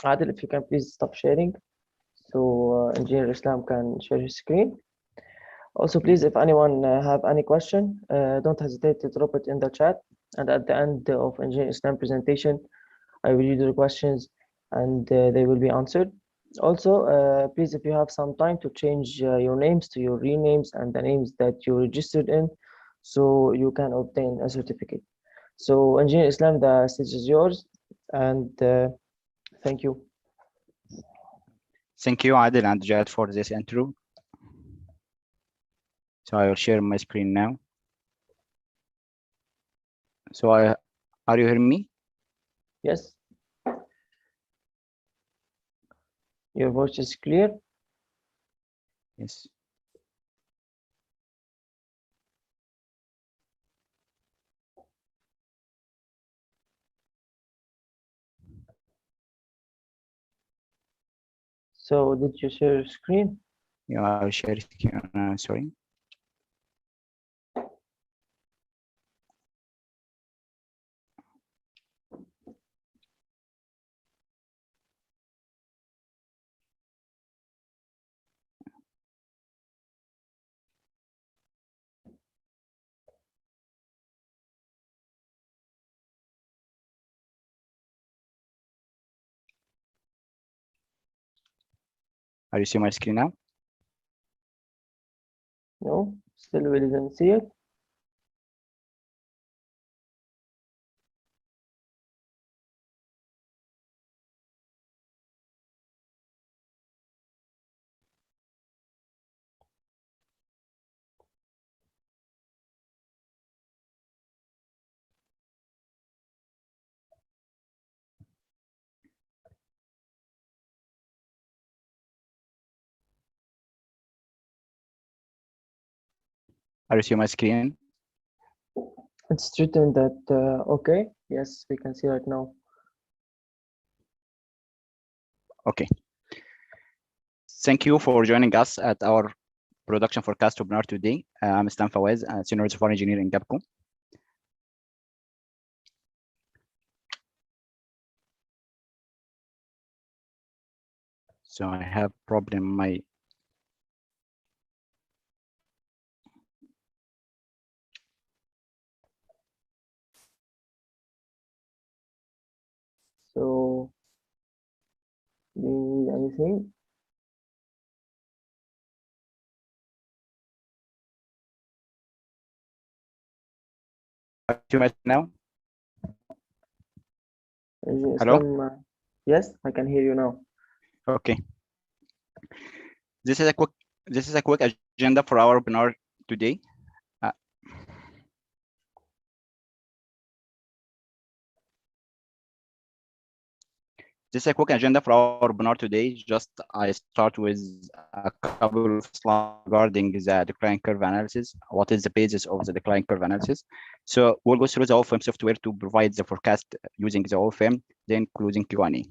Adil, if you can please stop sharing so Engineer Islam can share his screen. Also, please, if anyone have any question, don't hesitate to drop it in the chat. And at the end of Engineer Islam presentation, I will read the questions and they will be answered. Also, please, if you have some time to change your names to your real names and the names that you registered in, so you can obtain a certificate. So, Engineer Islam, the stage is yours, and thank you. Thank you, Adil and Jad, for this intro. So I will share my screen now. So are you hearing me? Yes. Your voice is clear. Yes. So did you share your screen? Yeah, I'll share it. Sorry. Are you seeing my screen now? No, still we didn't see it. Are you seeing my screen? It's written that okay. Yes, we can see right now. Okay. Thank you for joining us at our production forecast webinar today. I'm Stan Fawaz, a senior reservoir engineer in GAPCO. So I have problem my So do you need anything? now. Hello? Islam, yes, I can hear you now. Okay. This is a quick agenda for our webinar today. This is a quick agenda for our webinar today. Just I start with a couple of slides regarding the decline curve analysis. What is the basis of the decline curve analysis? So we'll go through the OFM software to provide the forecast using the OFM, then closing Q&A.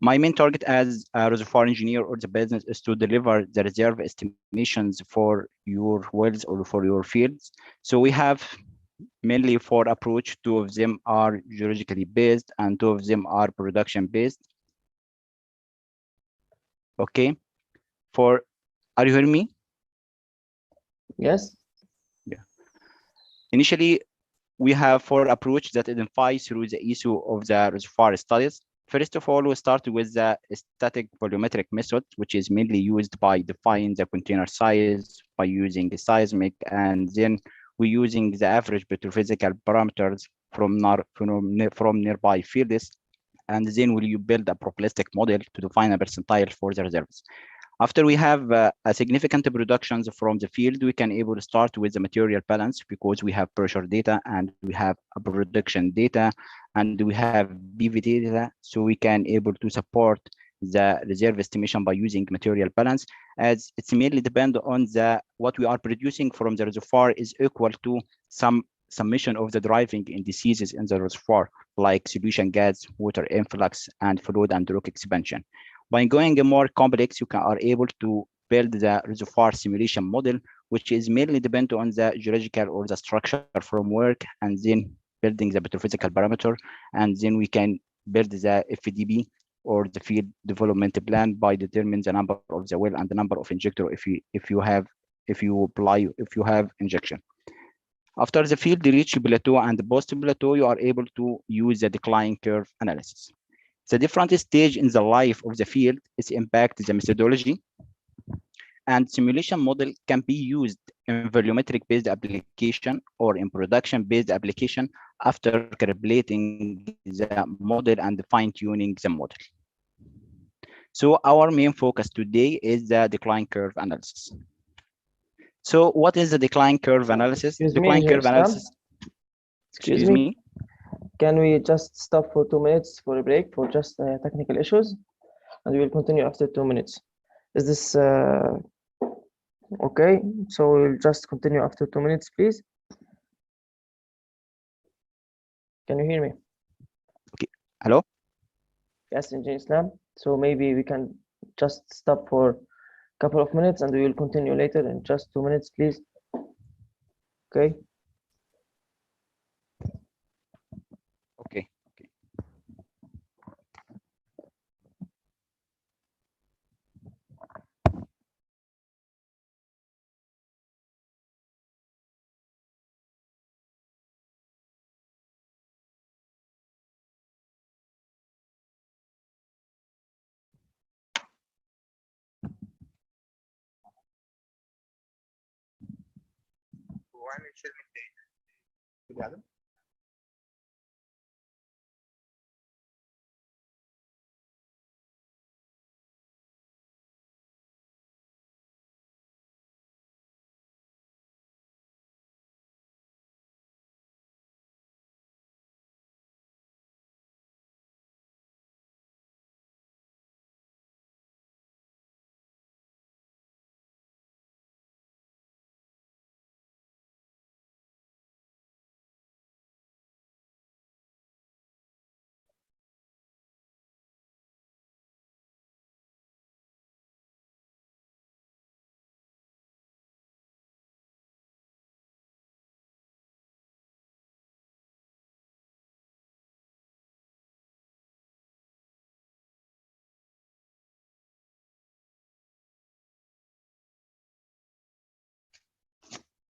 My main target as a reservoir engineer or the business is to deliver the reserve estimations for your wells or for your fields. So we have mainly 4 approach. 2 of them are geologically based and 2 of them are production based. Okay. Are you hearing me? Yes. Yeah. Initially, we have 4 approach that identify through the issue of the reservoir studies. First of all, we start with the static volumetric method, which is mainly used by defining the container size by using the seismic, and then we're using the average petrophysical parameters from nearby fields, and then will you build a probabilistic model to define a percentile for the reserves. After we have a significant productions from the field, we can able to start with the material balance because we have pressure data and we have a production data and we have BV data, so we can able to support the reserve estimation by using material balance, as it's mainly depend on what we are producing from the reservoir is equal to some summation of the driving indices in the reservoir, like solution gas, water influx, and fluid and rock expansion. By going more complex, you are able to build the reservoir simulation model, which is mainly dependent on the geological or the structure framework, and then building the petrophysical parameter, and then we can build the FDP or the field development plan by determining the number of the well and the number of injector if you have injection. After the field reach plateau and post plateau, you are able to use the decline curve analysis. The different stage in the life of the field is impact the methodology, and simulation model can be used in volumetric based application or in production based application after calculating the model and fine tuning the model. So our main focus today is the decline curve analysis. So what is the decline curve analysis? Excuse me, Decline curve Islam. analysis. Excuse me. Can we just stop for 2 minutes for a break for just technical issues, and we will continue after 2 minutes? Is this okay? So we'll just continue after 2 minutes, please. Can you hear me? Okay. Hello? Yes, Engineer Islam. So maybe we can just stop for a couple of minutes and we will continue later in just 2 minutes, please. Okay. Okay.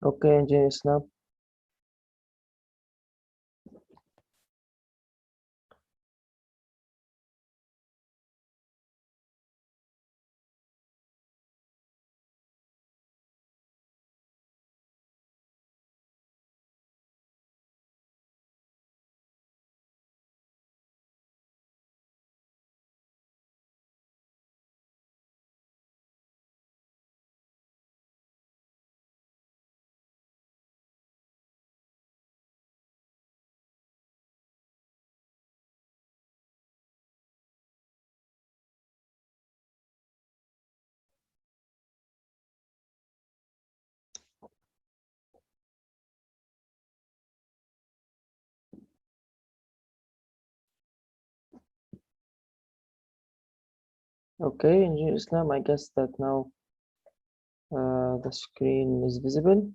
Okay, Engineer Islam. Okay, Engineer Islam, I guess that now the screen is visible.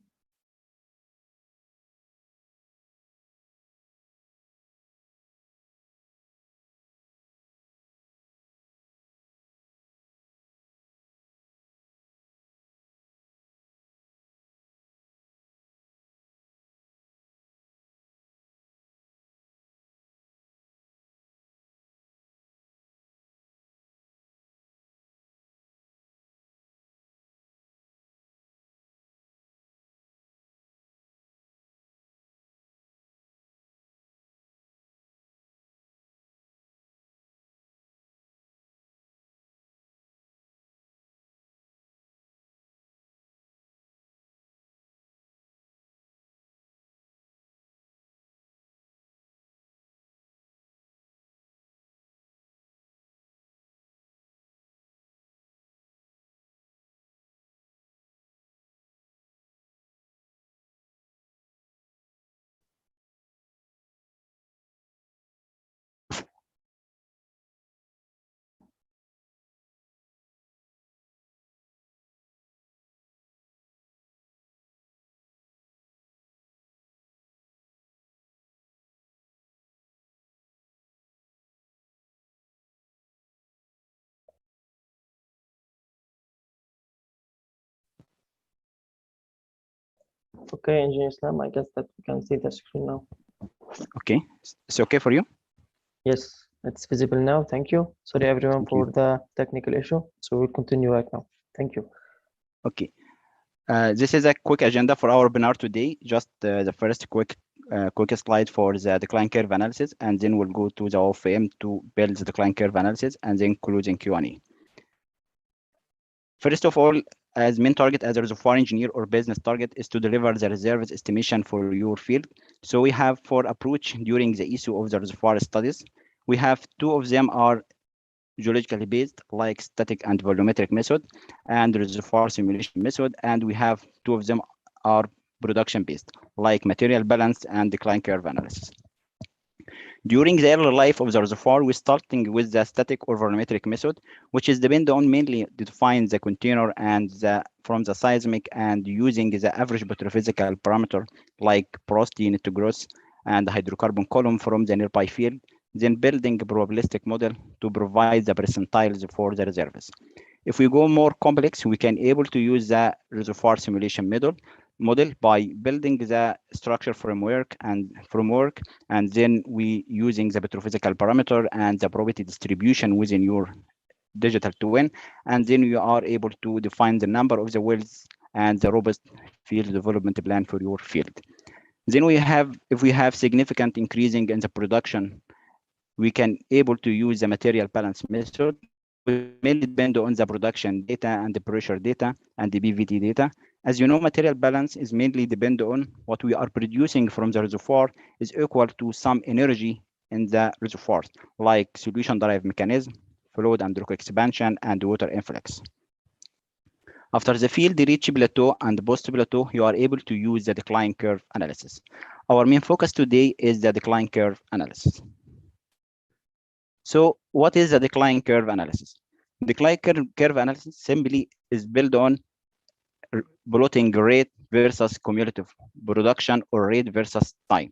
Okay, Engineer Islam, I guess that we can see the screen now. Okay, it's okay for you? Yes, it's visible now. Thank you. Sorry everyone Thank you. for the technical issue. So we'll continue right now. Thank you. Okay. This is a quick agenda for our webinar today. Just the first quick slide for the decline curve analysis, and then we'll go to the OFM to build the decline curve analysis, and then closing Q&A. First of all, as main target as a reservoir engineer or business target is to deliver the reserves estimation for your field. So we have 4 approach during the issue of the reservoir studies. We have 2 of them are geologically based, like static and volumetric method and reservoir simulation method, and we have 2 of them are production based, like material balance and decline curve analysis. During the early life of the reservoir, we're starting with the static or volumetric method, which is depend on mainly to define the container and from the seismic and using the average petrophysical parameter like porosity, net gross, and hydrocarbon column from the nearby field, then building a probabilistic model to provide the percentiles for the reserves. If we go more complex, we can able to use the reservoir simulation model by building the structure framework, and then we using the petrophysical parameter and the probability distribution within your digital twin, and then you are able to define the number of the wells and the robust field development plan for your field. Then we have, if we have significant increasing in the production, we can able to use the material balance method, which mainly depend on the production data and the pressure data and the BVT data. As you know, material balance is mainly depend on what we are producing from the reservoir is equal to some energy in the reservoirs, like solution derived mechanism, fluid and rock expansion, and water influx. After the field reach plateau and post plateau, you are able to use the decline curve analysis. Our main focus today is the decline curve analysis. So what is the decline curve analysis? Decline curve analysis simply is built on plotting rate versus cumulative production or rate versus time.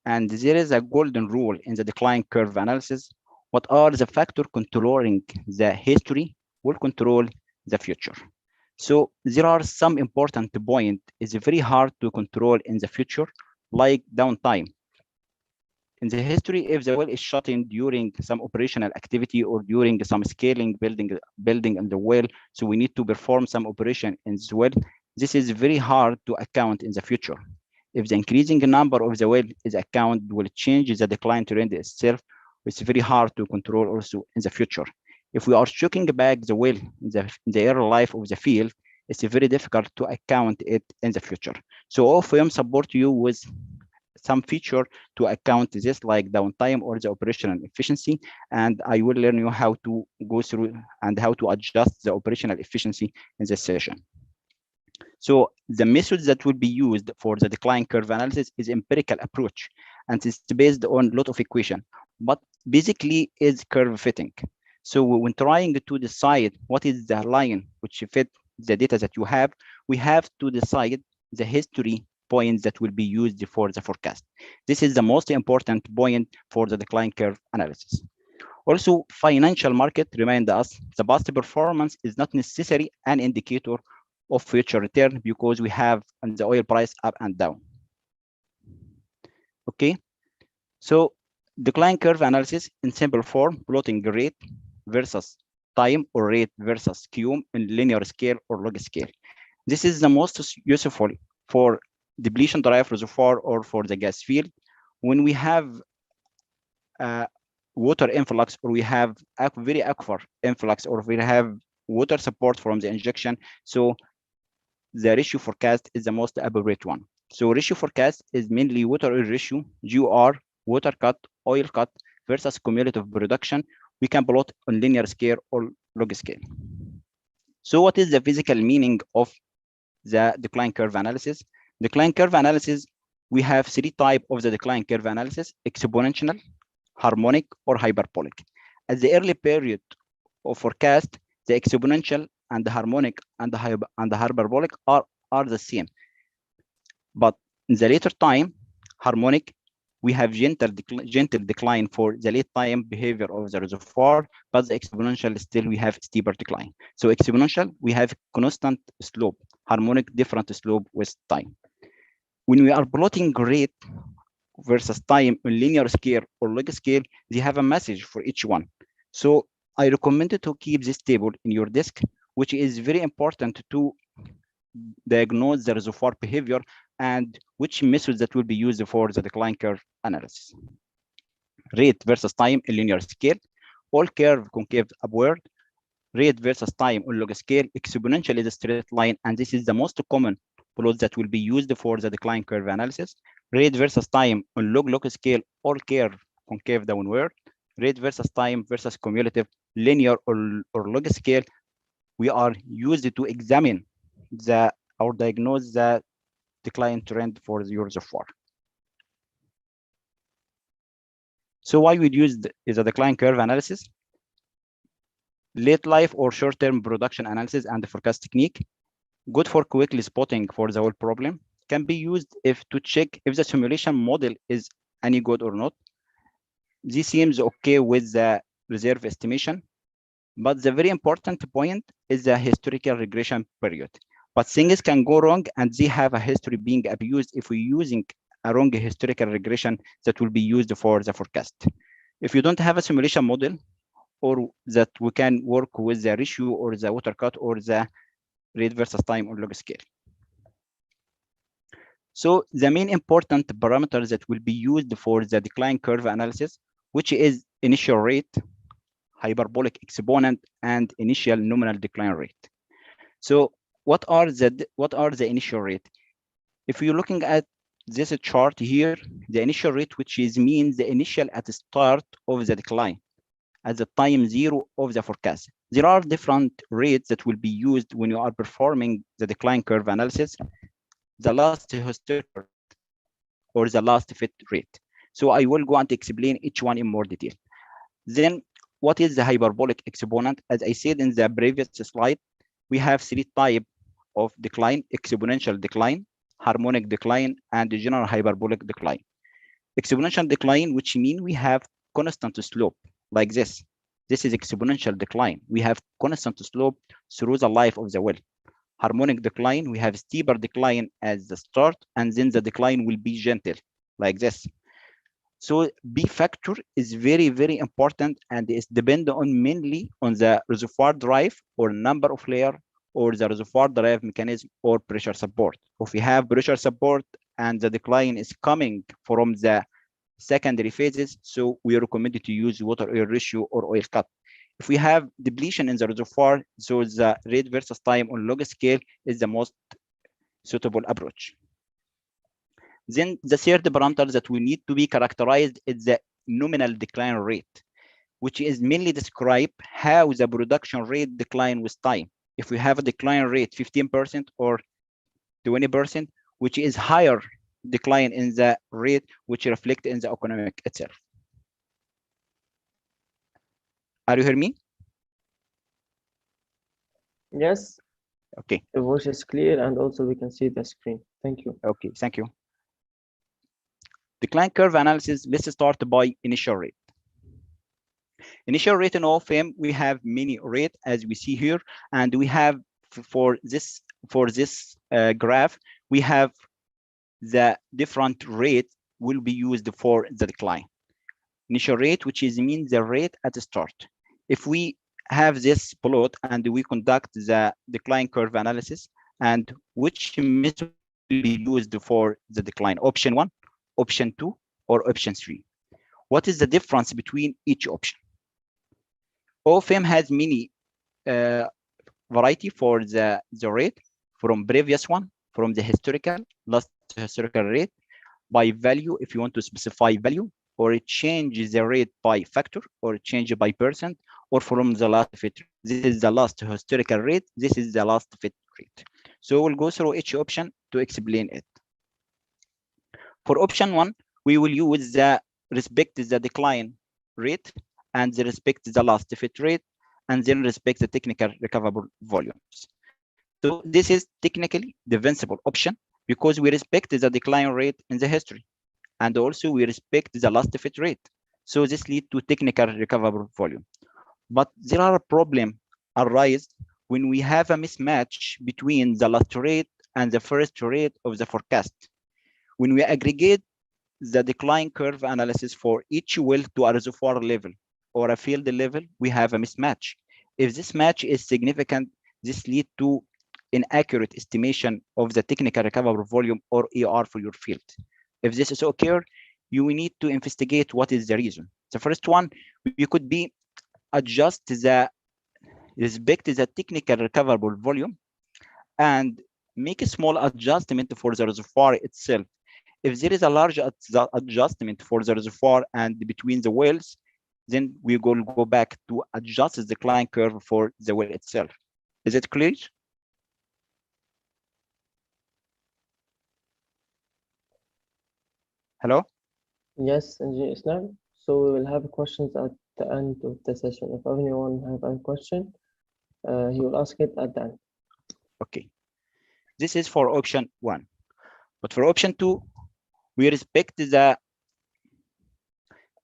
And there is a golden rule in the decline curve analysis. What are the factors controlling the history will control the future. So there are some important points. It's very hard to control in the future, like downtime. In the history, if the well is shut in during some operational activity or during some scaling building in the well, so we need to perform some operation in the well, this is very hard to account in the future. If the increasing number of the well is account will change the decline trend itself, it's very hard to control also in the future. If we are choking back the well in the early life of the field, it's very difficult to account it in the future. So OFM support you with some feature to account this, like downtime or the operational efficiency, and I will learn you how to go through and how to adjust the operational efficiency in this session. So the methods that will be used for the decline curve analysis is empirical approach, and it's based on a lot of equation, but basically is curve fitting. So when trying to decide what is the line which fit the data that you have, we have to decide the history points that will be used for the forecast. This is the most important point for the decline curve analysis. Also, financial market remind us the past performance is not necessarily an indicator of future return because we have the oil price up and down. Okay, so decline curve analysis in simple form, plotting rate versus time or rate versus Q in linear scale or log scale. This is the most useful for depletion derived reservoir or for the gas field. When we have water influx or we have very aquifer influx or we have water support from the injection, so the ratio forecast is the most appropriate one. So ratio forecast is mainly water oil ratio, GOR, water cut, oil cut versus cumulative production. We can plot on linear scale or log scale. So what is the physical meaning of the decline curve analysis? Decline curve analysis, we have 3 types of the decline curve analysis: exponential, harmonic, or hyperbolic. At the early period of forecast, the exponential and the harmonic and the hyperbolic are the same. But in the later time, harmonic, we have gentle decline for the late time behavior of the reservoir, but the exponential still we have steeper decline. So exponential, we have constant slope, harmonic different slope with time. when we are plotting rate versus time on linear scale or log scale, they have a message for each one. So I recommend to keep this table in your disk, which is very important to diagnose the reservoir behavior and which methods that will be used for the decline curve analysis. Rate versus time in linear scale, all curve concave upward. Rate versus time on log scale, exponential is a straight line, and this is the most common plot that will be used for the decline curve analysis. Rate versus time on log scale, all curve concave downward. Rate versus time versus cumulative, linear or log scale, we are used to examine the or diagnose the decline trend for the reservoir. So why we use the decline curve analysis? Late life or short-term production analysis and the forecast technique, good for quickly spotting for the whole problem, can be used if to check if the simulation model is any good or not. This seems okay with the reserve estimation, but the very important point is the historical regression period. But things can go wrong and they have a history being abused if we're using a wrong historical regression that will be used for the forecast. If you don't have a simulation model, or that we can work with the ratio or the water cut or the rate versus time or log scale. So the main important parameters that will be used for the decline curve analysis, which is initial rate, hyperbolic exponent, and initial nominal decline rate. So what are the initial rate? If you're looking at this chart here, the initial rate, which is means the initial at the start of the decline, at the time zero of the forecast. There are different rates that will be used when you are performing the decline curve analysis. The last historical rate or the last fit rate. So I will go and explain each one in more detail. Then what is the hyperbolic exponent? As I said in the previous slide, we have three types of decline: exponential decline, harmonic decline, and the general hyperbolic decline. Exponential decline, which means we have constant slope like this. This is exponential decline. We have constant slope through the life of the well. Harmonic decline, we have steeper decline at the start, and then the decline will be gentle like this. So B factor is very, very important, and is dependent on mainly on the reservoir drive or number of layer or the reservoir drive mechanism or pressure support. If we have pressure support and the decline is coming from the secondary phases, so we recommend to use water oil ratio or oil cut. If we have depletion in the reservoir, so the rate versus time on log scale is the most suitable approach. Then the third parameter that we need to be characterized is the nominal decline rate, which is mainly describe how the production rate decline with time. If we have a decline rate 15% or 20%, which is higher decline in the rate, which reflect in the economic itself. Are you hear me? Yes. Okay. The voice is clear, and also we can see the screen. Thank you. Okay, thank you. Decline curve analysis, let's start by initial rate. Initial rate in OFM, we have many rate as we see here, and we have for this graph, we have the different rate will be used for the decline. Initial rate, which is means the rate at the start. If we have this plot and we conduct the decline curve analysis, and which method will be used for the decline, option 1, option 2, or option 3. What is the difference between each option? OFM has many variety for the rate from previous one, from the historical, last historical rate, by value if you want to specify value, or it changes the rate by factor, or change by percent, or from the last fit. This is the last historical rate, this is the last fit rate. So we'll go through each option to explain it. For option 1, we will use the respect the decline rate, and the respect the last fit rate, and then respect the technical recoverable volumes. So this is technically defensible option because we respect the decline rate in the history, and also we respect the last fit rate. So this leads to technical recoverable volume. But there are a problem arise when we have a mismatch between the last rate and the first rate of the forecast. when we aggregate the decline curve analysis for each well to a reservoir level or a field level, we have a mismatch. If this match is significant, this leads to inaccurate estimation of the technical recoverable volume or ER for your field. If this is occur, you need to investigate what is the reason. The first one, you could be adjust the respect the technical recoverable volume and make a small adjustment for the reservoir itself. If there is a large adjustment for the reservoir and between the wells, then we will go back to adjust the decline curve for the well itself. Is it clear? Hello? Yes, Engineer Islam. So we will have questions at the end of the session. If anyone have a question, he will ask it at the end. Okay. This is for option 1. But for option 2, we respect the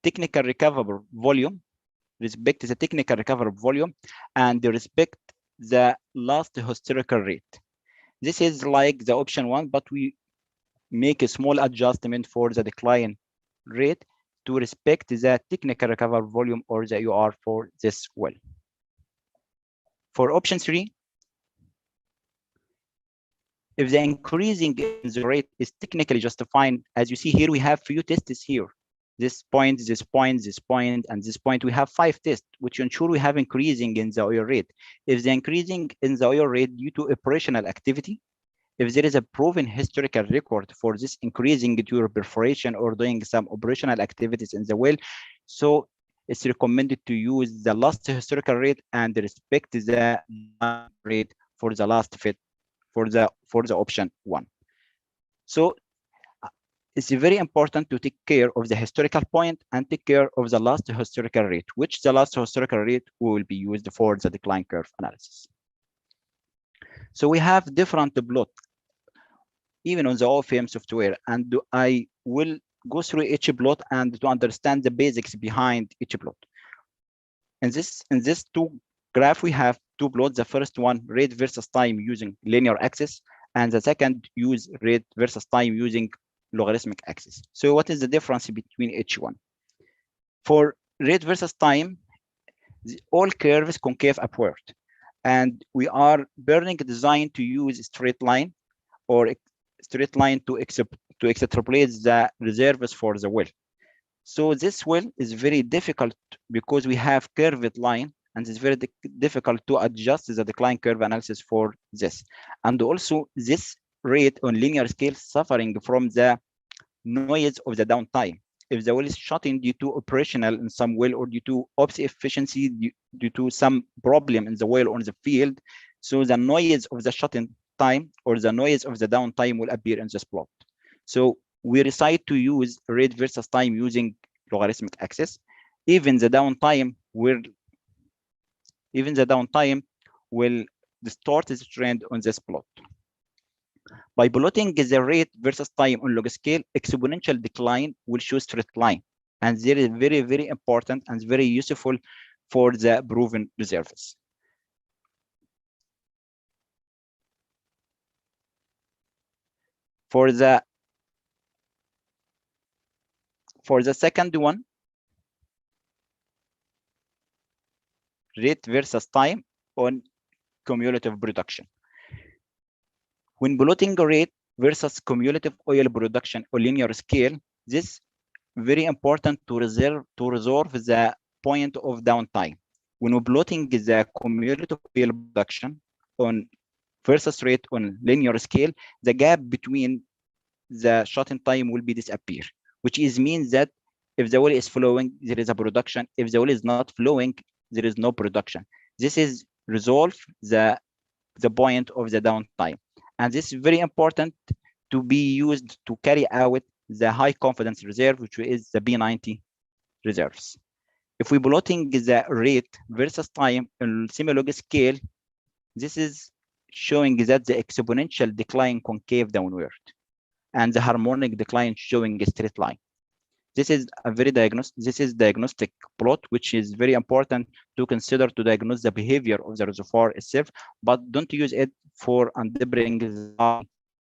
technical recoverable volume, and respect the last historical rate. This is like the option 1, but we make a small adjustment for the decline rate to respect the technical recoverable volume or the UR for this well. For option 3, if the increasing in the rate is technically justified, as you see here, we have few tests here. This point, this point, this point, and this point, we have 5 tests, which ensure we have increasing in the oil rate. If the increasing in the oil rate due to operational activity, if there is a proven historical record for this increasing due to perforation or doing some operational activities in the well, so it's recommended to use the last historical rate and respect the rate for the last fit for the option 1. So it's very important to take care of the historical point and take care of the last historical rate, which the last historical rate will be used for the decline curve analysis. So we have different plot even on the OFM software, and I will go through each plot and to understand the basics behind each plot. In this 2 graph, we have 2 plots. The first one, rate versus time using linear axis, and the second use rate versus time using logarithmic axis. So what is the difference between each one? For rate versus time, all curves concave upward, and we are burning design to use a straight line or straight line to extrapolate the reserves for the well. So this well is very difficult because we have curved line, and it's very difficult to adjust the decline curve analysis for this. And also this rate on linear scale suffering from the noise of the downtime. If the well is shutting due to operational in some well or due to ops efficiency due to some problem in the well on the field, so the noise of the shutting time or the noise of the downtime will appear in this plot. So we decide to use rate versus time using logarithmic axis. Even the downtime will distort the trend on this plot. By plotting the rate versus time on log scale, exponential decline will show straight line, and this is very, very important and very useful for the proven reserves. For the second one, rate versus time on cumulative production. When plotting rate versus cumulative oil production on linear scale, this very important to resolve the point of downtime. When we're plotting the cumulative oil production on versus rate on linear scale, the gap between the shut-in time will be disappear, which means that if the well is flowing, there is a production. If the well is not flowing, there is no production. This is resolve the point of the downtime. And this is very important to be used to carry out the high confidence reserve, which is the B90 reserves. If we're plotting the rate versus time on semi-log scale, this is showing that the exponential decline concave downward and the harmonic decline showing a straight line. This is a very diagnostic plot, which is very important to consider to diagnose the behavior of the reservoir itself, but don't use it for undeburring the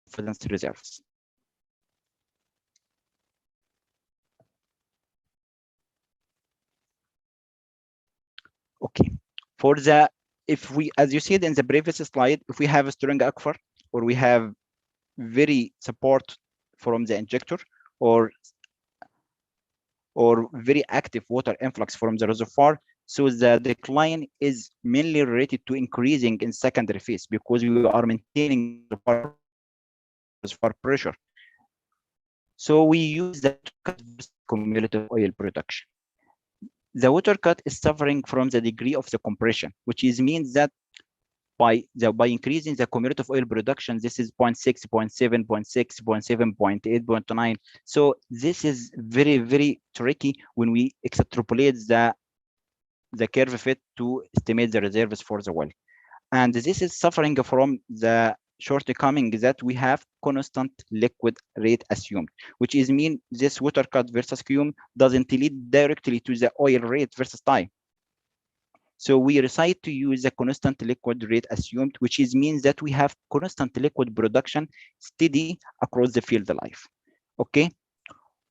confidence reserves. Okay, for the, if we, as you said in the previous slide, if we have a strong aquifer or we have very support from the injector or very active water influx from the reservoir, so the decline is mainly related to increasing in secondary phase because we are maintaining the reservoir pressure. So we use the water cut versus cumulative oil production. The water cut is suffering from the degree of the compression, which is means that by increasing the cumulative oil production, this is 0.6, 0.7, 0.6, 0.7, 0.8, 0.9. So this is very, very tricky when we extrapolate the curve fit to estimate the reserves for the well. And this is suffering from the shortcoming that we have constant liquid rate assumed, which is mean this water cut versus cum doesn't lead directly to the oil rate versus time. So we decide to use a constant liquid rate assumed, which is means that we have constant liquid production steady across the field life. Okay.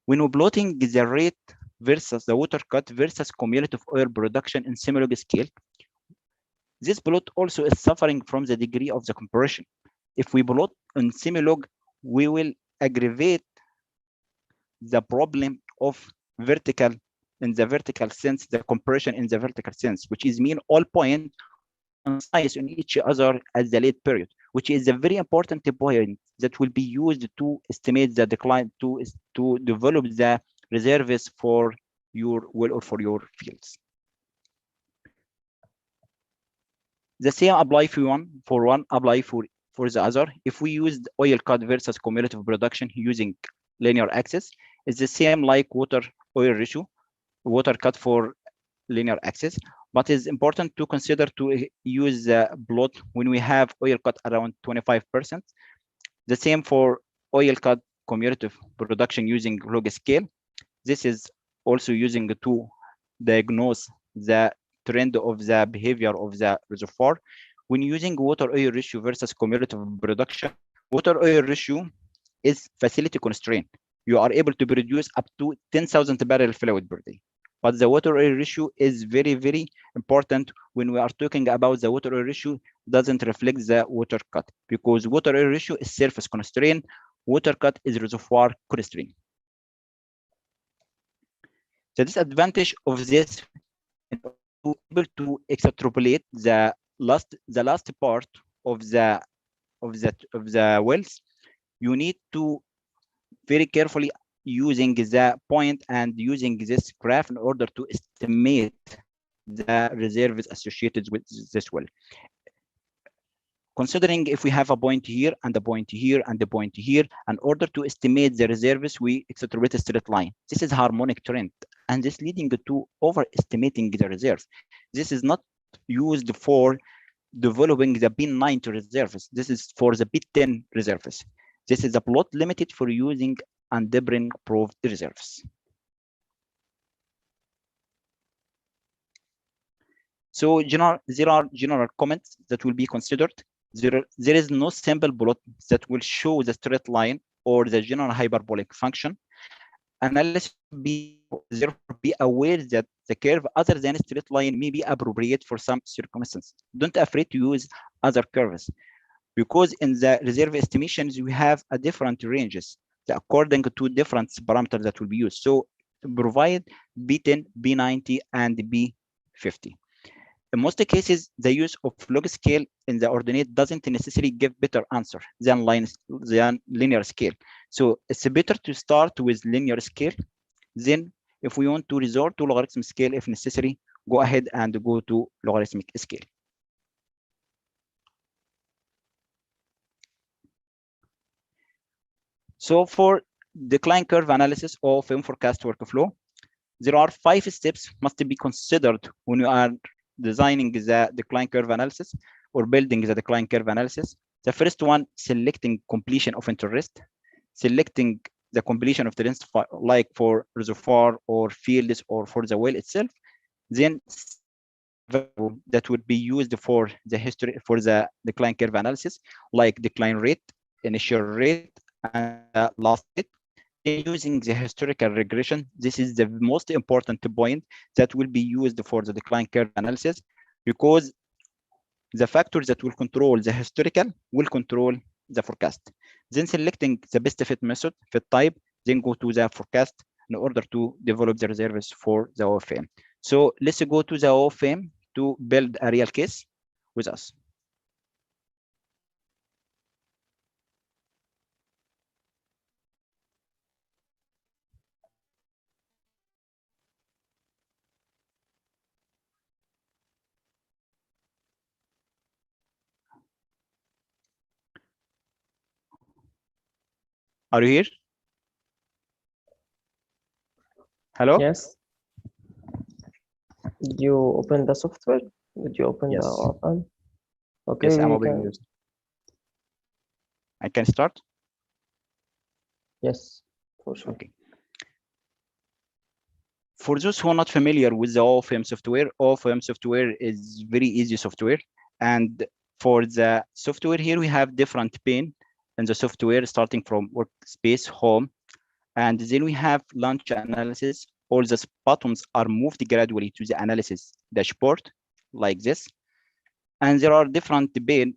When we're plotting the rate versus the water cut versus cumulative oil production in semi-log scale, this plot also is suffering from the degree of the compression. If we plot on semi-log, we will aggravate the problem of vertical, in the vertical sense, the compression in the vertical sense, which is mean all points coincide on each other at the late period, which is a very important point that will be used to estimate the decline, to develop the reserves for your well or for your fields. The same apply for one, apply for the other. If we use oil cut versus cumulative production using linear axis, it's the same like water oil ratio, water cut for linear axis, but it's important to consider to use the plot when we have oil cut around 25%. The same for oil cut cumulative production using log scale. This is also using to diagnose the trend of the behavior of the reservoir. When using water oil ratio versus cumulative production, water oil ratio is facility constraint. You are able to produce up to 10,000 barrel fluid per day. But the water oil ratio is very, very important when we are talking about the water oil ratio doesn't reflect the water cut, because water oil ratio is surface constraint, water cut is reservoir constraint. The disadvantage of this, in order to be able to extrapolate the last part of the wells, you need to very carefully using the point and using this graph in order to estimate the reserves associated with this well. Considering if we have a point here and a point here and a point here, in order to estimate the reserves, we extrapolate a straight line. This is harmonic trend, and this leading to overestimating the reserves. This is not used for developing the P90 reserves. This is for the P10 reserves. This is a plot limited for using and different proved reserves. So there are general comments that will be considered. There is no simple plot that will show the straight line or the general hyperbolic function. Analysis therefore be aware that the curve other than a straight line may be appropriate for some circumstances. Don't afraid to use other curves, because in the reserve estimations we have a different ranges according to different parameters that will be used. So provide B10, B90, and B50. In most cases, the use of log scale in the ordinate doesn't necessarily give better answer than linear scale. So it's better to start with linear scale. Then if we want to resort to logarithmic scale, if necessary, go ahead and go to logarithmic scale. So for decline curve analysis of OFM forecast workflow, there are 5 steps must be considered when you are designing the decline curve analysis or building the decline curve analysis. The first one, selecting completion of interest, selecting the completion of the interest like for reservoir or fields or for the well itself. Then value that would be used for the history for the decline curve analysis, like decline rate, initial rate, and last rate. Then using the historical regression, this is the most important point that will be used for the decline curve analysis, because the factors that will control the historical will control the forecast. Then selecting the best fit method, fit type, then go to the forecast in order to develop the reserves for the OFM. So let's go to the OFM to build a real case with us. Are you here? Hello? Yes. Did you open the software? Did you open the Yes. OFM? Okay, Yes, I'm we opening can. this. I can start? Yes, for sure. Okay. For those who are not familiar with the OFM software is very easy software. And for the software here, we have different pane in the software, starting from workspace, home, and then we have launch analysis. All the buttons are moved gradually to the analysis dashboard like this. And there are different pane.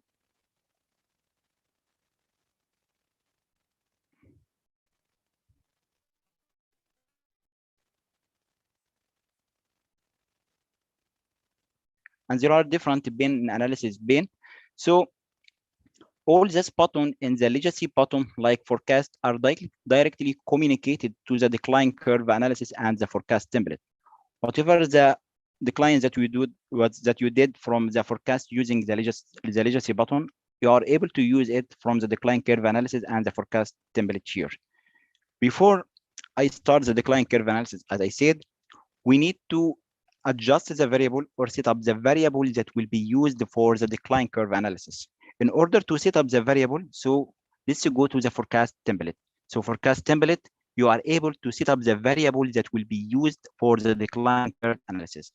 And there are different bin analysis bin. So all this button and the legacy button like forecast are directly communicated to the decline curve analysis and the forecast template. Whatever the decline that you did from the forecast using the legacy button, you are able to use it from the decline curve analysis and the forecast template here. Before I start the decline curve analysis, as I said, we need to adjust the variable or set up the variable that will be used for the decline curve analysis. In order to set up the variable, so let's go to the forecast template. So forecast template, you are able to set up the variable that will be used for the decline curve analysis.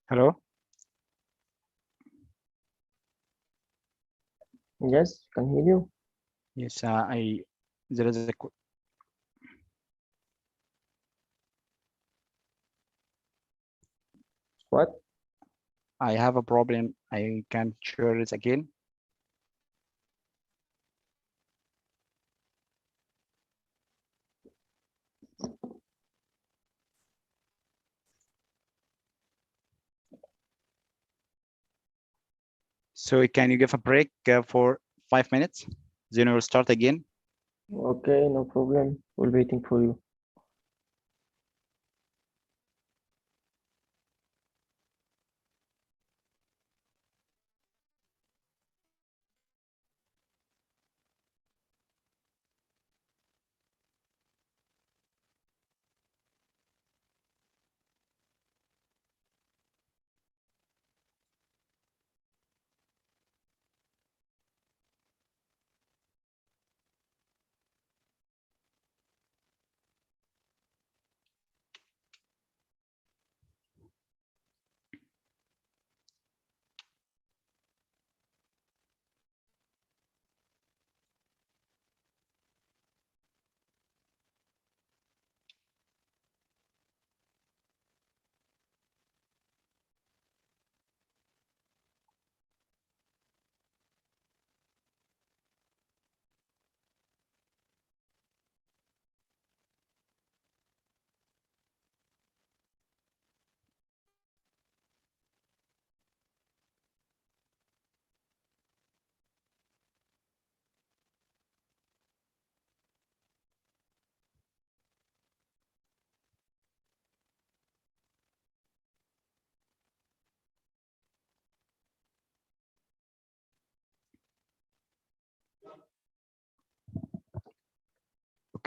Hello? Yes, can hear you. Yes, there is a What? I have a problem. I can share it again. So can you give a break for 5 minutes? Then we'll start again. Okay, no problem. We're waiting for you.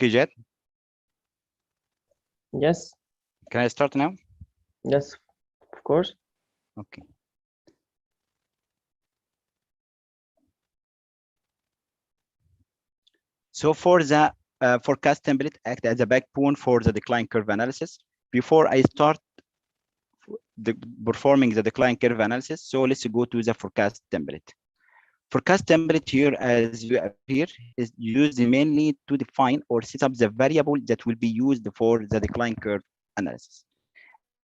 Okay, Jet, Yes, can I start now? yes, of course. Okay. So for the forecast template act as a backbone for the decline curve analysis. Before I start performing the decline curve analysis, so let's go to the forecast template. Forecast template here, as you appear here, is used mainly to define or set up the variable that will be used for the decline curve analysis.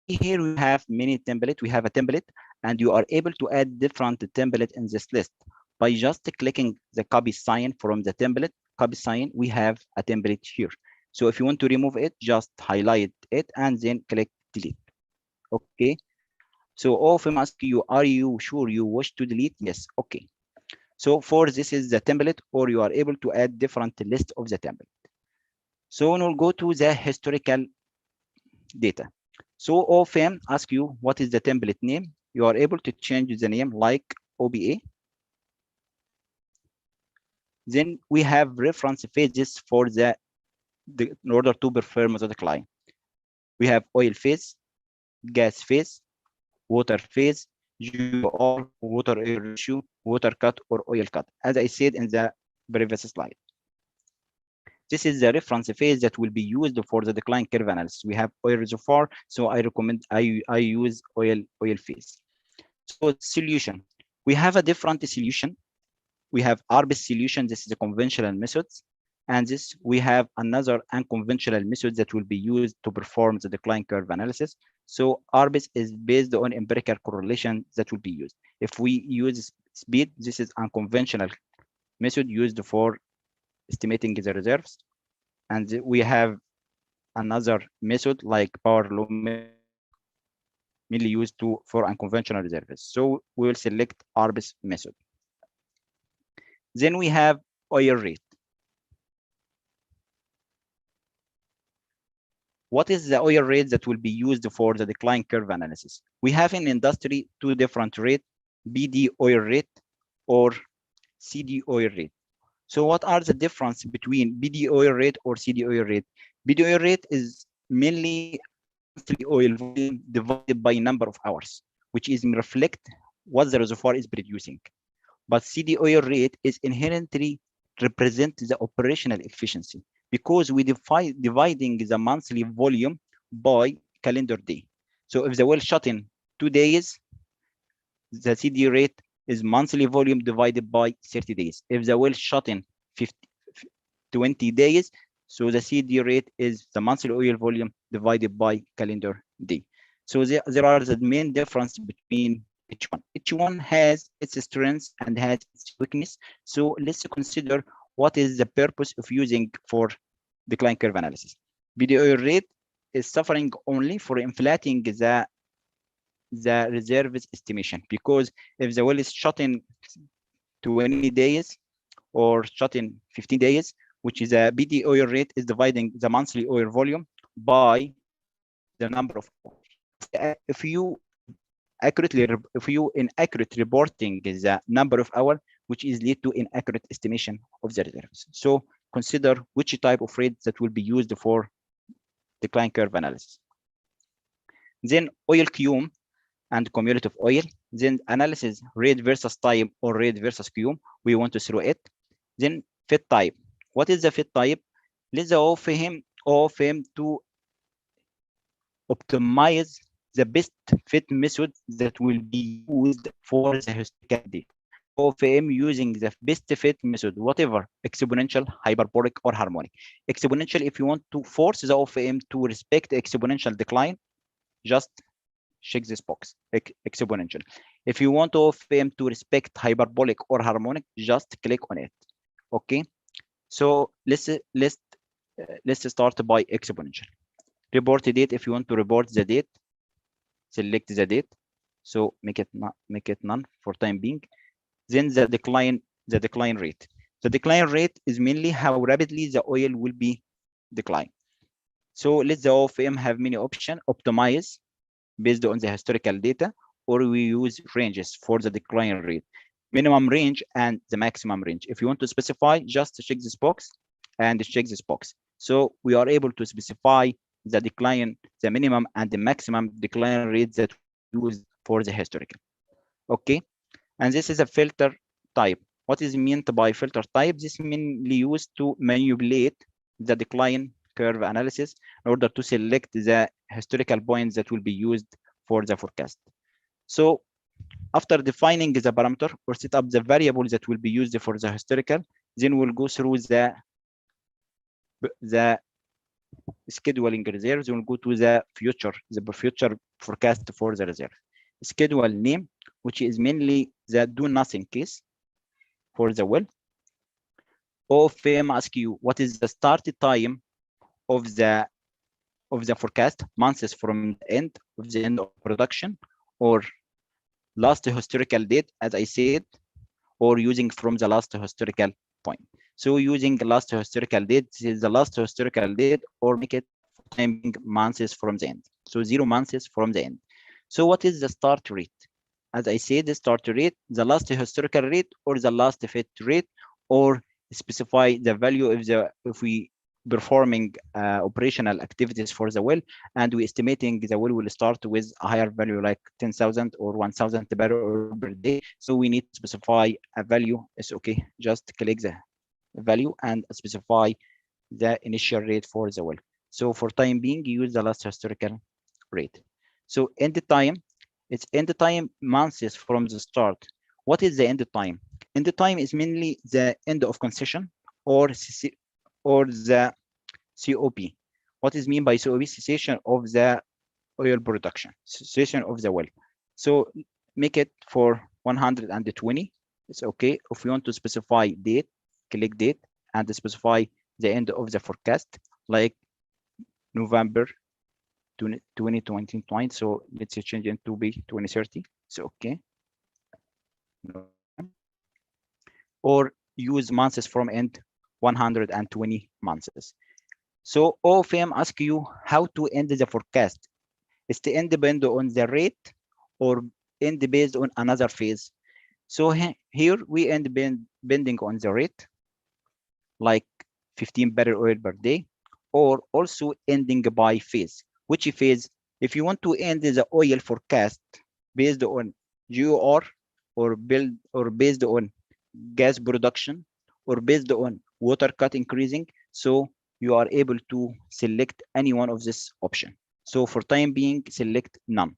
As you see here, we have many templates. We have a template, and you are able to add different templates in this list by just clicking the copy sign from the template. Copy sign, we have a template here. So if you want to remove it, just highlight it and then click delete. Okay. So OFM ask you, are you sure you wish to delete? Yes. Okay. So for this is the template, or you are able to add different list of the template. So we'll go to the historical data. So OFM ask you what is the template name. You are able to change the name like OBA. Then we have reference phases for in order to perform the decline. We have oil phase, gas phase, water phase, GOR, water oil ratio, water cut, or oil cut, as I said in the previous slide. This is the reference phase that will be used for the decline curve analysis. We have oil reservoir, so I recommend I use oil phase. So solution, we have a different solution. We have ARBIS solution. This is a conventional methods, and this we have another unconventional method that will be used to perform the decline curve analysis. So ARBIS is based on empirical correlation that will be used. If we use speed, this is unconventional method used for estimating the reserves. And we have another method like power law method, mainly used for unconventional reserves. So we will select ARBIS method. Then we have oil rate. What is the oil rate that will be used for the decline curve analysis? We have in industry two different rates, BD oil rate or CD oil rate. So what are the difference between BD oil rate or CD oil rate? BD oil rate is mainly monthly oil volume divided by number of hours, which is reflect what the reservoir is producing. But CD oil rate is inherently represent the operational efficiency because we dividing the monthly volume by calendar day. So if the well shut in 2 days, the CD rate is monthly volume divided by 30 days. If the well shut in 20 days, so the CD rate is the monthly oil volume divided by calendar day. So there are the main difference between each one. Each one has its strengths and has its weakness. So let's consider what is the purpose of using for decline curve analysis. BD oil rate is suffering only for inflating the reserves estimation, because if the well is shut in 20 days or shut in 15 days, which is a BD oil rate is dividing the monthly oil volume by the number of hours. If you inaccurate reporting the number of hours, which is lead to inaccurate estimation of the reserves. So consider which type of rate that will be used for decline curve analysis. Then oil cum and cumulative oil. Then analysis rate versus time or rate versus cum. We want to throw it. Then fit type. What is the fit type? Let's OFM to optimize the best fit method that will be used for the historical data. OFM using the best fit method, whatever, exponential, hyperbolic, or harmonic. Exponential, if you want to force the OFM to respect exponential decline, just check this box, exponential. If you want OFM to respect hyperbolic or harmonic, just click on it. Okay, so let's start by exponential. Report the date. If you want to report the date, select the date. So make it none for time being. Then the decline rate. The decline rate is mainly how rapidly the oil will be declined. So let the OFM have many options. Optimize based on the historical data, or we use ranges for the decline rate, minimum range and the maximum range. If you want to specify, just check this box and check this box. So we are able to specify the decline, the minimum and the maximum decline rate that we use for the historical. Okay, and this is a filter type. What is meant by filter type? This mainly used to manipulate the decline curve analysis in order to select the historical points that will be used for the forecast. So after defining the parameter or set up the variable that will be used for the historical, then we'll go through the scheduling reserves. We'll go to the future forecast for the reserve. Schedule name, which is mainly the do nothing case for the well. OFM ask you what is the start time of the forecast, months from the end of production, or last historical date, as I said, or using from the last historical point. So using the last historical date, this is the last historical date, or make it for time being months from the end. So 0 months from the end. So what is the start rate? As I said, the start rate, the last historical rate, or the last fit rate, or specify the value if we performing operational activities for the well, and we estimating the well will start with a higher value like 10,000 or 1,000 barrel per day. So we need to specify a value. It's okay. Just click the value and specify the initial rate for the well. So for time being, use the last historical rate. So end time, it's end time months from the start. What is the end time? End time is mainly the end of concession or the COP. What is mean by COP? Cessation of the oil production, cessation of the well. So make it for 120. It's okay. If you want to specify date, click date and specify the end of the forecast, like November 2020. So let's change it to be 2030. So okay. Or use months from end 120 months. So OFM ask you how to end the forecast. Is the end depend on the rate or end based on another phase? So here we end bending on the rate, like 15 barrel oil per day, or also ending by phase. Which phase? If you want to end the oil forecast based on GOR or based on gas production or based on water cut increasing, so you are able to select any one of this option. So for time being, select none.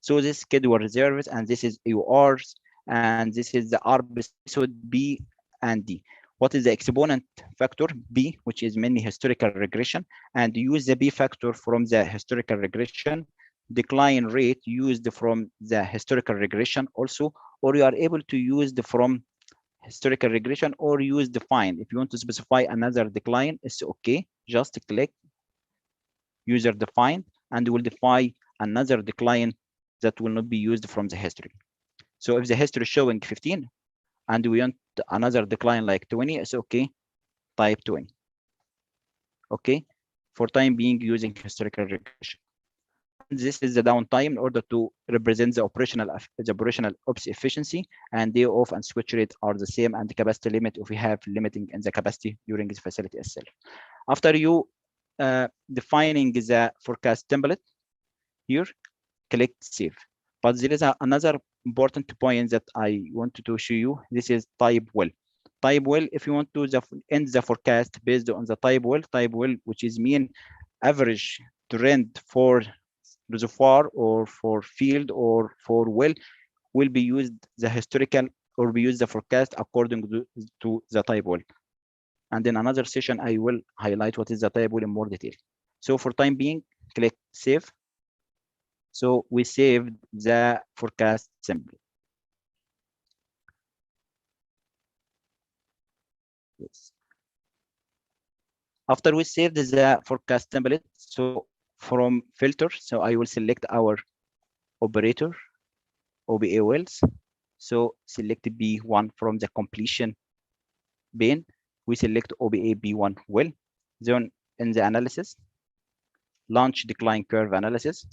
So this schedule reserves, and this is EORs, and this is the ARBS method B and D. What is the exponent factor? B, which is mainly historical regression, and use the B factor from the historical regression. Decline rate used from the historical regression also, or you are able to use the from historical regression or use define. If you want to specify another decline, it's okay. Just click user define and will define another decline that will not be used from the history. So if the history is showing 15 and we want another decline like 20, it's okay. Type 20. Okay. For time being, using historical regression. And this is the downtime in order to represent the operational ops efficiency, and day off and switch rate are the same, and the capacity limit if we have limiting in the capacity during the facility itself. After you defining the forecast template here, click save. But there is another important point that I wanted to show you. This is type well. Type well, if you want to end the forecast based on the type well, which is mean average trend for reservoir or for field or for well, will be used the historical or be used the forecast according to the type well. And in another session, I will highlight what is the type well in more detail. So for time being, click save. So we saved the forecast template. Yes. After we saved the forecast template, so from filter, so I will select our operator, OBA wells. So select B1 from the completion pane. We select OBA B1 well. Then in the analysis, launch decline curve analysis.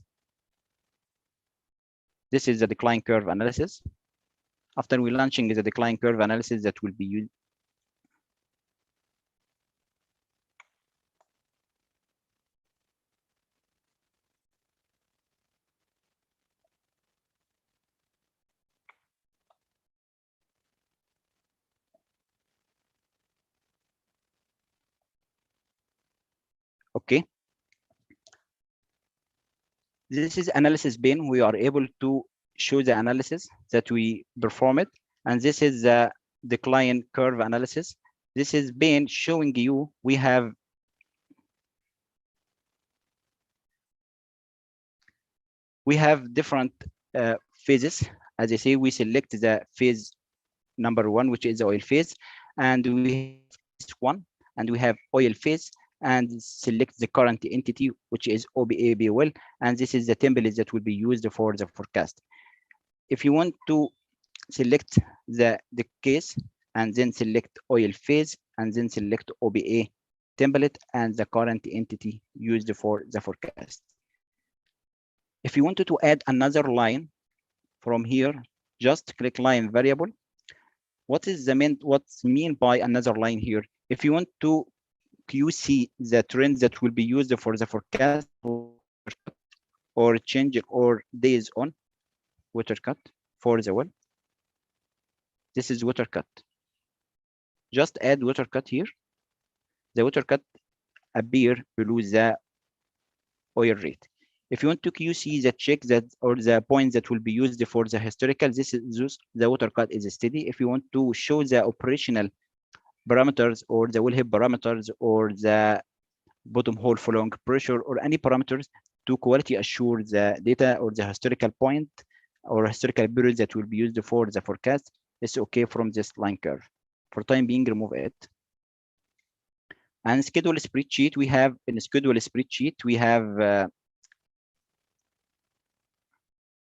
This is the decline curve analysis. After we launching the decline curve analysis that will be used. Okay. This is analysis pane. We are able to show the analysis that we performed, and this is the decline curve analysis. This is pane showing you we have different phases. As I say, we select the phase number 1, which is the oil phase, and we have phase 1, and we have oil phase, and select the current entity, which is OBA well, and this is the template that will be used for the forecast. If you want to select the case and then select oil phase and then select OBA template and the current entity used for the forecast. If you wanted to add another line from here, just click line variable. What's mean by another line here? If you want to QC the trend that will be used for the forecast or change or days on water cut for the well, this is water cut. Just add water cut here. The water cut appear below the oil rate. If you want to QC the check that or the points that will be used for the historical, this is the water cut is steady. If you want to show the operational parameters or the wellhead parameters or the bottom hole flowing pressure or any parameters to quality assure the data or the historical point or historical period that will be used for the forecast, it's okay from this line curve. For time being, remove it. And schedule spreadsheet, we have in schedule spreadsheet, we have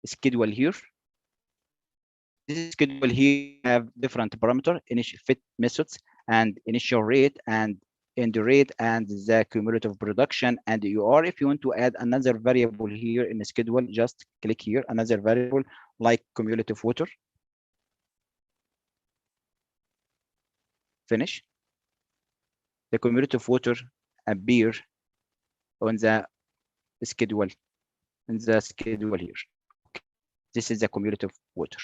schedule here. This schedule here have different parameter, initial fit methods and initial rate and end rate and the cumulative production and EUR. If you want to add another variable here in the schedule, just click here, another variable like cumulative water. Finish. The cumulative water appear on the schedule, in the schedule here. Okay. This is the cumulative water.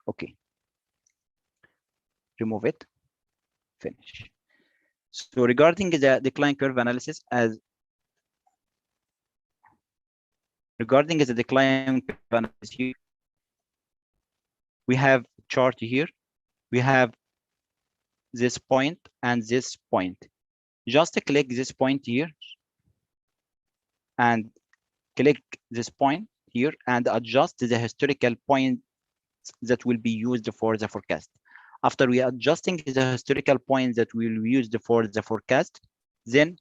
Okay. Remove it. Finish. So regarding the decline curve analysis, regarding the decline curve analysis here, we have chart here. We have this point and this point. Just click this point here and click this point here and adjust the historical point that will be used for the forecast. After we adjusting the historical points that will be used for the forecast, then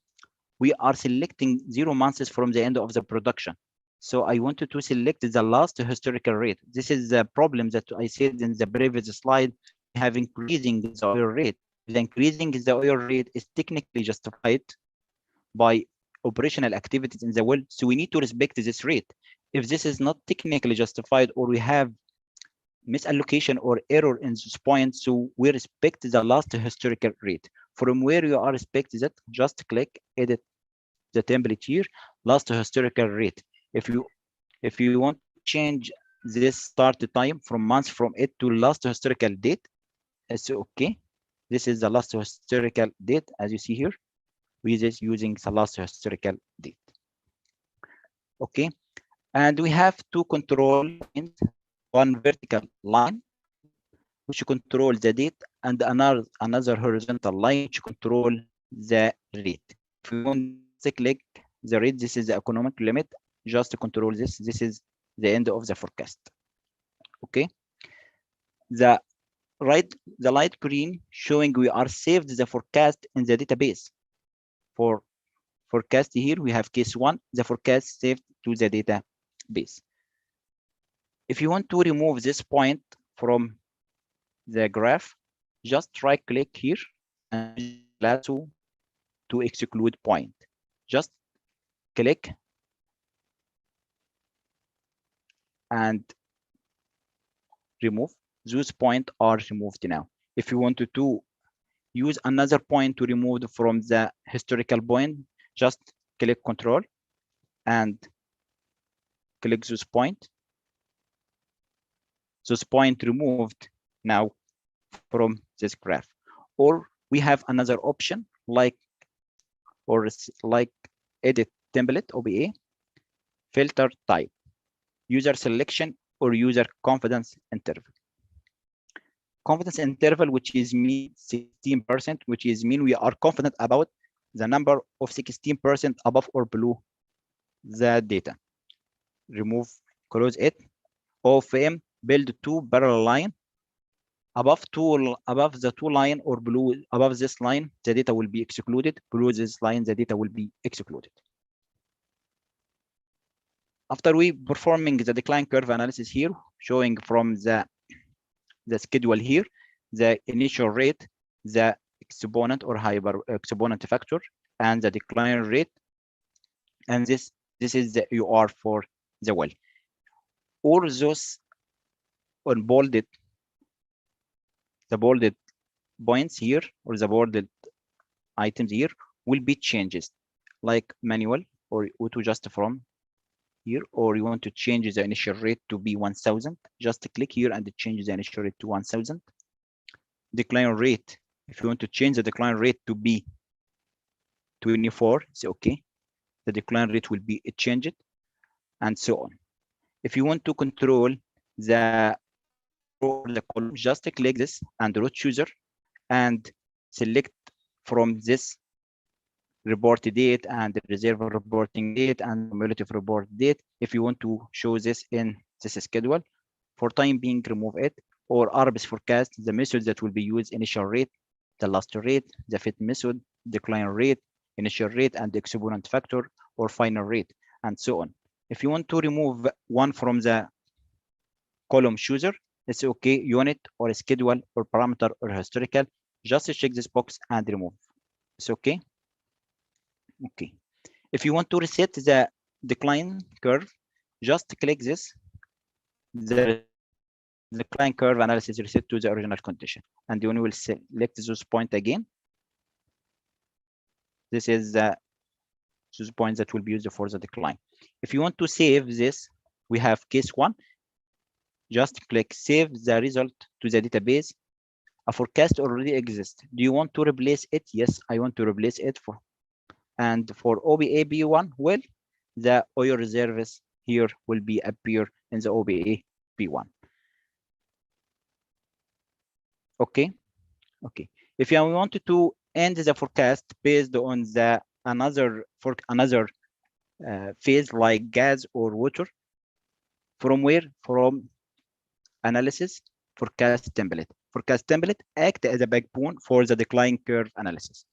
we are selecting 0 months from the end of the production. So I wanted to select the last historical rate. This is the problem that I said in the previous slide. We have increasing the oil rate. The increasing the oil rate is technically justified by operational activities in the well. So we need to respect this rate. If this is not technically justified or we have misallocation or error in this point, so we respect the last historical rate. From where you are respecting that, just click edit the template here, last historical rate. If you want to change this start time from months from it to last historical date, it's okay. This is the last historical date, as you see here. We just using the last historical date. Okay, and we have two control lines, one vertical line which control the date and another horizontal line which control the rate. If you want to click the rate, this is the economic limit. Just to control this, this is the end of the forecast. Okay, the light green showing we are saved the forecast in the database. For forecast here, we have case 1, the forecast saved to the database. If you want to remove this point from the graph, just right click here and lasso to exclude point. Just click and remove. Those points are removed now. If you wanted to use another point to remove from the historical point, just click Control and click this point. This point removed now from this graph. Or we have another option like edit template OBA, filter type, user selection, or user confidence interval. Confidence interval, which is mean 16%, which is mean we are confident about the number of 16% above or below the data. Remove, close it. OFM, build two parallel line. Above the two line or below above this line, the data will be excluded. Below this line, the data will be excluded. After we performing the decline curve analysis here, showing from the schedule here, the initial rate, the exponent or hyper exponent factor, and the decline rate, and this is the UR for the well. All those on bolded, the bolded points here or the bolded items here will be changes, like manual or auto just from here, or you want to change the initial rate to be 1000, just click here and change the initial rate to 1000. Decline rate, if you want to change the decline rate to be 24, say okay, the decline rate will be changed, and so on. If you want to control the row or the column, just click this and row chooser and select from this report date and the reserve reporting date and cumulative report date. If you want to show this in this schedule, for time being, remove it. Or ARBS forecast, the methods that will be used: initial rate, the last rate, the fit method, decline rate, initial rate, and the exponent factor or final rate, and so on. If you want to remove one from the column chooser, it's okay, unit or schedule or parameter or historical, just check this box and remove. It's okay. Okay. If you want to reset the decline curve, just click this. The decline curve analysis reset to the original condition, and then we will select those points again. This is the those points that will be used for the decline. If you want to save this, we have case 1. Just click save the result to the database. A forecast already exists. Do you want to replace it? Yes, I want to replace it for. And for OBA B1, well, the oil reserves here will be appear in the OBA B1. Okay. Okay. If you wanted to end the forecast based on the another phase like gas or water, from where? From analysis forecast template. Forecast template act as a backbone for the decline curve analysis.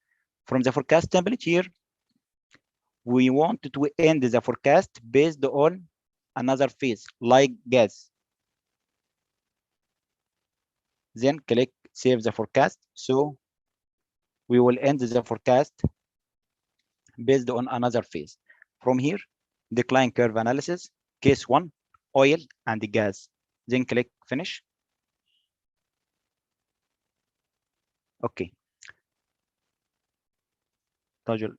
From the forecast template here, we want to end the forecast based on another phase like gas. Then click save the forecast. So we will end the forecast based on another phase. From here, decline curve analysis, case 1, oil and gas. Then click finish. Okay. Toggle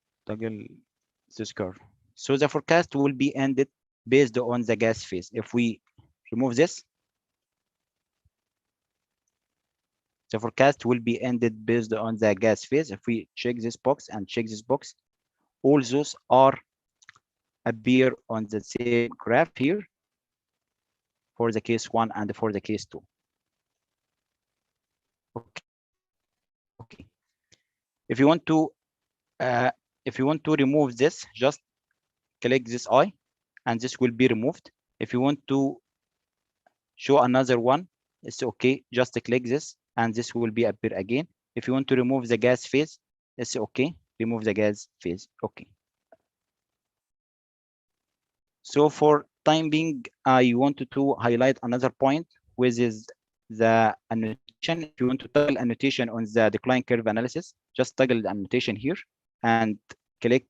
this curve. So the forecast will be ended based on the gas phase. If we remove this, the forecast will be ended based on the gas phase. If we check this box and check this box, all those are appear on the same graph here for the case 1 and for the case 2. Okay. Okay. If you want to remove this, just click this eye and this will be removed. If you want to show another one, it's okay, just click this and this will be appear again. If you want to remove the gas phase, it's okay, remove the gas phase. Okay. So for time being, I wanted to highlight another point, which is the annotation. If you want to toggle annotation on the decline curve analysis, just toggle the annotation here and click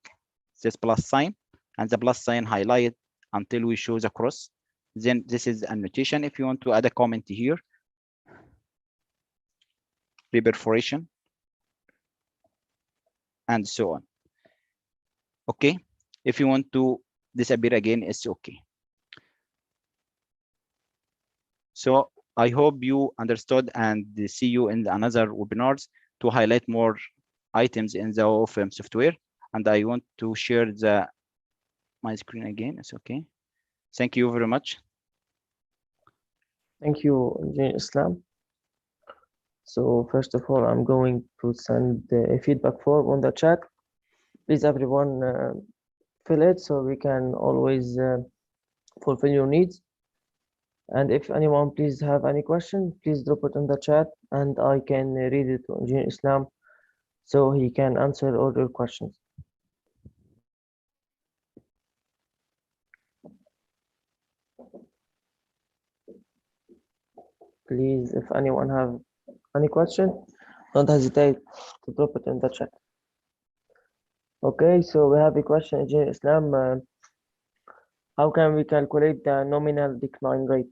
this plus sign, and the plus sign highlight until we show the cross. Then this is the annotation. If you want to add a comment here, reperforation, and so on. Okay. If you want to disappear again, it's okay. So I hope you understood, and see you in another webinars to highlight more items in the OFM software. and I want to share my screen again. It's okay. Thank you very much. Thank you, Engineer Islam. So first of all, I'm going to send a feedback form on the chat. Please everyone fill it so we can always fulfill your needs. And if anyone please have any question, please drop it in the chat and I can read it to Engineer Islam so he can answer all your questions. Please, if anyone have any question, don't hesitate to drop it in the chat. Okay, so we have a question, Engineer Islam. How can we calculate the nominal decline rate?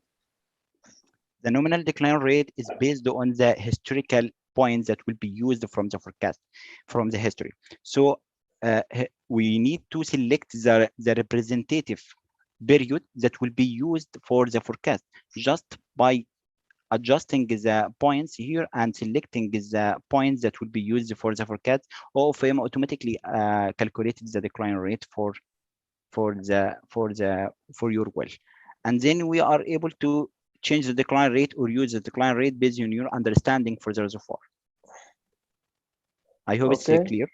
The nominal decline rate is based on the historical points that will be used from the forecast, from the history. So we need to select the representative period that will be used for the forecast. Just by adjusting the points here and selecting the points that will be used for the forecast, OFM automatically calculated the decline rate for your well, and then we are able to change the decline rate or use the decline rate based on your understanding for the reservoir. I hope it's clear.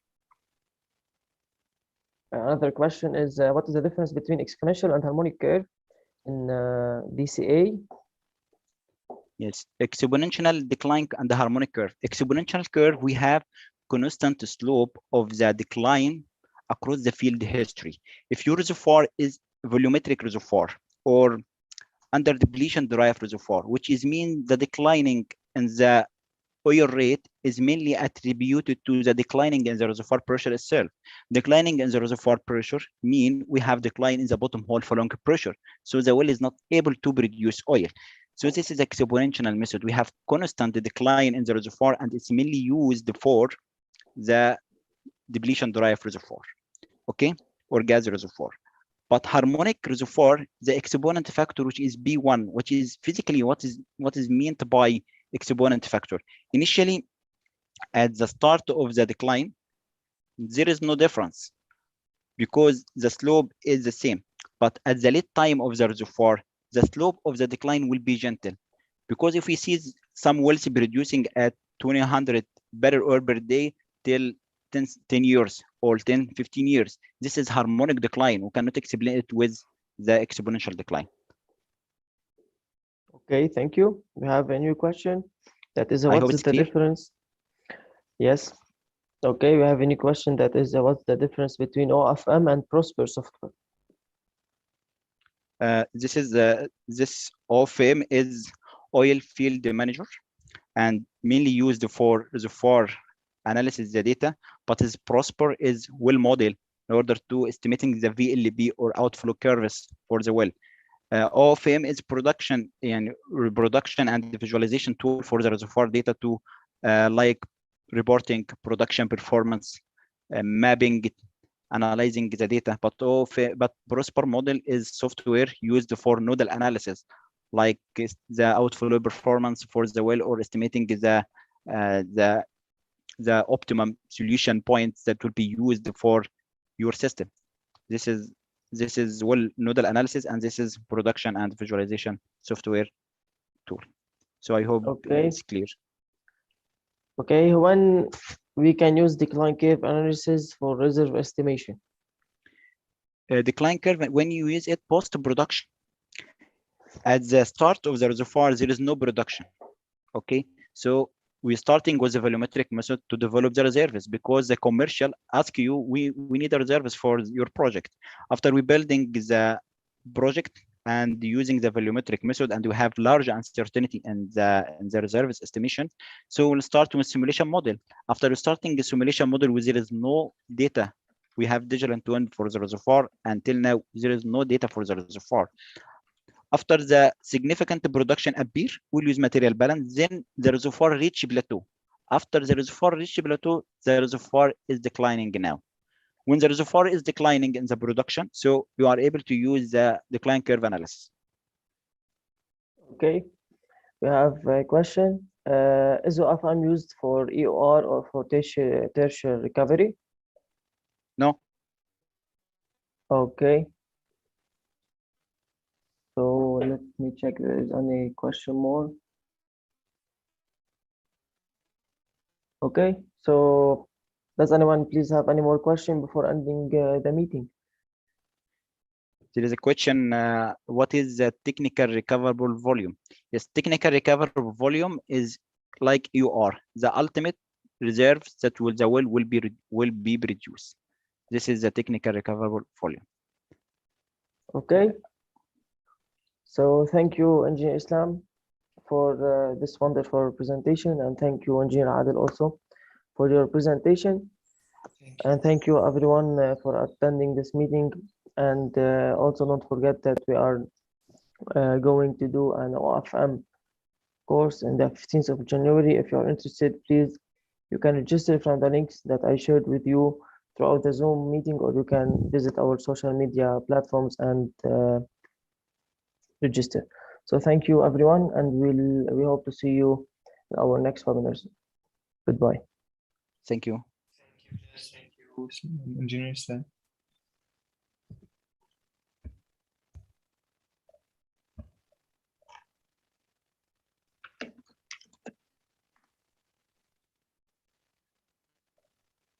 Another question is what is the difference between exponential and harmonic curve in DCA? Yes, exponential decline and the harmonic curve. Exponential curve, we have constant slope of the decline across the field history. If your reservoir is volumetric reservoir or under depletion derived reservoir, which is mean the declining in the oil rate is mainly attributed to the declining in the reservoir pressure itself. Declining in the reservoir pressure mean we have decline in the bottom hole following pressure. So the well is not able to produce oil. So this is exponential method. We have constant decline in the reservoir and it's mainly used for the depletion derived reservoir, okay, or gas reservoir. But harmonic reservoir, the exponent factor, which is B1, which is physically what is meant by exponent factor. Initially, at the start of the decline, there is no difference because the slope is the same. But at the late time of the reservoir, the slope of the decline will be gentle. Because if we see some wells producing at 200 barrel oil per day till 10 years or 10, 15 years, this is harmonic decline. We cannot explain it with the exponential decline. Okay, thank you. We have a new question. That is I hope what's it's the clear. difference? Yes. Okay, we have a new question. That is what's the difference between OFM and Prosper software? This OFM is oil field manager and mainly used for reservoir analysis the data, but is Prosper is well model in order to estimating the VLB or outflow curves for the well. OFM is production and reproduction and visualization tool for the reservoir data to like reporting production performance, mapping, analyzing the data. But Prosper model is software used for nodal analysis, like the outflow performance for the well or estimating the optimum solution points that will be used for your system. This is well nodal analysis, and this is production and visualization software tool. So I hope it's clear. Okay, when we can use decline curve analysis for reserve estimation? Decline curve, when you use it post-production. At the start of the reservoir, there is no production. Okay, so we're starting with the volumetric method to develop the reserves because the commercial ask you, we need a reserves for your project. After we building the project and using the volumetric method, and we have large uncertainty in the reserves estimation, so we'll start with simulation model. After starting the simulation model, where there is no data, we have digital twin for the reservoir. Until now, there is no data for the reservoir. After the significant production appear, we'll use material balance. Then the reservoir reach plateau. After the reservoir reach plateau, the reservoir is declining now. When the reservoir is declining in the production, so you are able to use the decline curve analysis. Okay, we have a question. Is OFM used for EOR or for tertiary recovery? No, Okay. So let me check if there is any question more. Okay, so does anyone please have any more question before ending the meeting? There is a question, what is the technical recoverable volume? Yes, technical recoverable volume is like you are the ultimate reserves that the well will be produced. This is the technical recoverable volume. Okay. So thank you, Engineer Islam, for this wonderful presentation, and thank you, Engineer Adil, also for your presentation. And thank you, everyone, for attending this meeting. And also don't forget that we are going to do an OFM course on the 15th of January. If you're interested, please, you can register from the links that I shared with you throughout the Zoom meeting, or you can visit our social media platforms and register. So thank you, everyone, and we hope to see you in our next webinars. Goodbye. Thank you. Thank you, Engineer Islam.